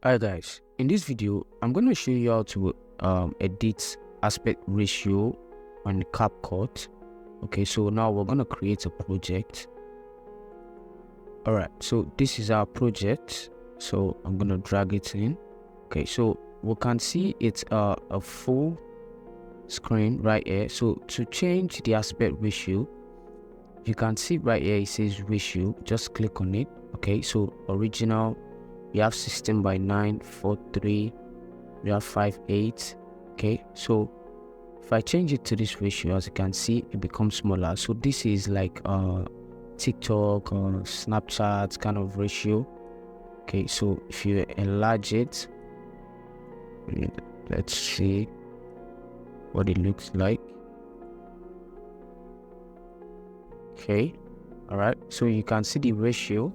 Hi guys, in this video I'm going to show you how to edit aspect ratio on Capcut. Okay, so now we're going to create a project. All right, so this is our project, so I'm going to drag it in. Okay, so we can see it's a full screen right here. So to change the aspect ratio, you can see right here it says ratio. Just click on it. Okay, so original, we have 16:9:43, we have 5:8. Okay, so if I change it to this ratio, as you can see, it becomes smaller. So this is like TikTok or Snapchat kind of ratio. Okay, so if you enlarge it, let's see what it looks like. Okay, all right, so you can see the ratio,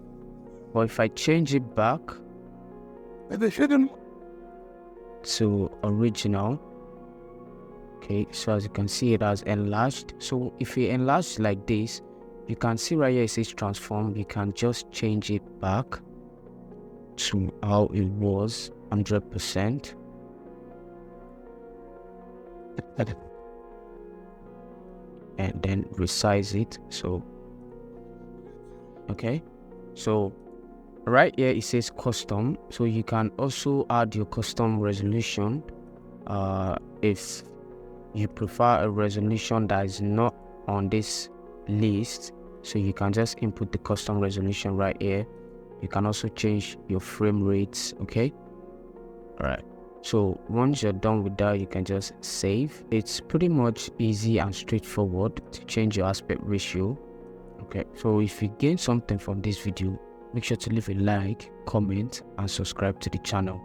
but if I change it back to original, okay, so as you can see, it has enlarged. So if you enlarge like this, you can see right here it says transform. You can just change it back to how it was, 100%. And then resize it. So okay, so right here it says custom, so you can also add your custom resolution if you prefer a resolution that is not on this list. So you can just input the custom resolution right here. You can also change your frame rates. Okay, all right, so once you're done with that, you can just save. It's pretty much easy and straightforward to change your aspect ratio. Okay, so if you gain something from this video, make sure to leave a like, comment and subscribe to the channel.